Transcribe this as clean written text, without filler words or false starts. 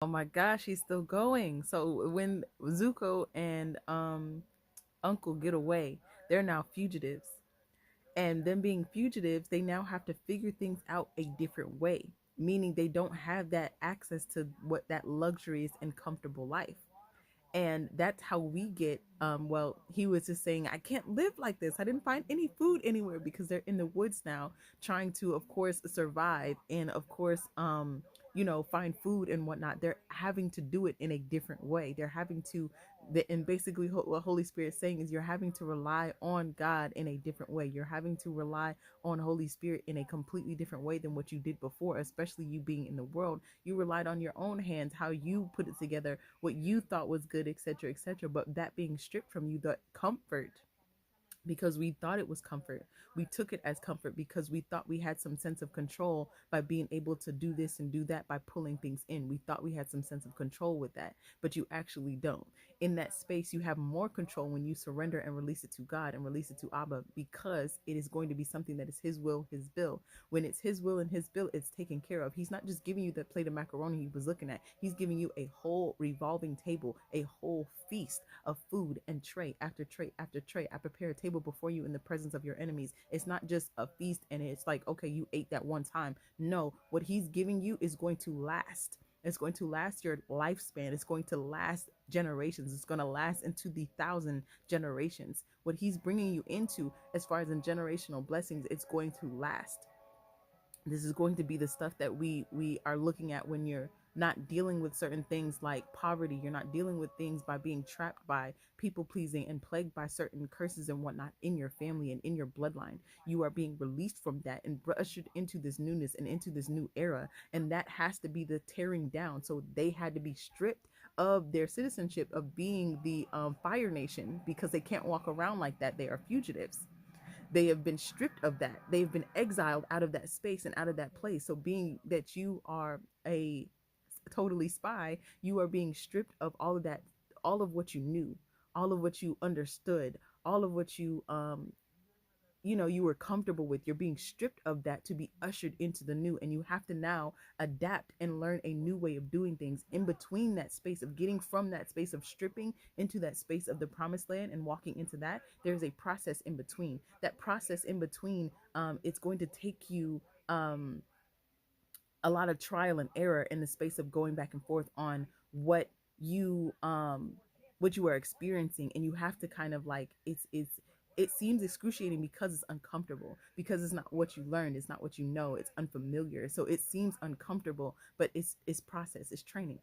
my gosh, he's still going. So when Zuko and Uncle get away, they're now fugitives. And them being fugitives, they now have to figure things out a different way, meaning they don't have that access to what that luxurious and comfortable life. And that's how we get well, he was just saying, I can't live like this. I didn't find any food anywhere because they're in the woods now, trying to, of course, survive, and of course, find food and whatnot. They're having to do it in a different way. They're having to and basically what Holy Spirit is saying is you're having to rely on God in a different way. You're having to rely on Holy Spirit in a completely different way than what you did before, especially you being in the world. You relied on your own hands, how you put it together, what you thought was good, etc., etc. But that being stripped from you, the comfort, because we thought it was comfort. We took it as comfort because we thought we had some sense of control by being able to do this and do that by pulling things in. We thought we had some sense of control with that, but you actually don't. In that space, you have more control when you surrender and release it to God and release it to Abba, because it is going to be something that is His will, His bill. When it's His will and His bill, it's taken care of. He's not just giving you that plate of macaroni He was looking at. He's giving you a whole revolving table, a whole feast of food and tray after tray after tray. I prepare a table before you in the presence of your enemies. It's not just a feast and it's like, okay, you ate that one time. No, what He's giving you is going to last. It's going to last your lifespan. It's going to last generations. It's going to last into the 1,000 generations. What He's bringing you into, as far as in generational blessings, it's going to last. This is going to be the stuff that we are looking at when you're not dealing with certain things like poverty. You're not dealing with things by being trapped by people pleasing and plagued by certain curses and whatnot in your family and in your bloodline. You are being released from that and ushered into this newness and into this new era, and that has to be the tearing down. So they had to be stripped of their citizenship of being the Fire Nation, because they can't walk around like that. They are fugitives. They have been stripped of that. They've been exiled out of that space and out of that place. So being that you are a totally spy, you are being stripped of all of that, all of what you knew, all of what you understood, all of what you were comfortable with. You're being stripped of that to be ushered into the new, and you have to now adapt and learn a new way of doing things. In between that space of getting from that space of stripping into that space of the promised land and walking into that, there's a process in between. That process in between, it's going to take you a lot of trial and error in the space of going back and forth on you um what you are experiencing. And you have to kind of like, it seems excruciating because it's uncomfortable, because it's not what you learned, it's not what you know, it's unfamiliar, so it seems uncomfortable, but it's process, it's training.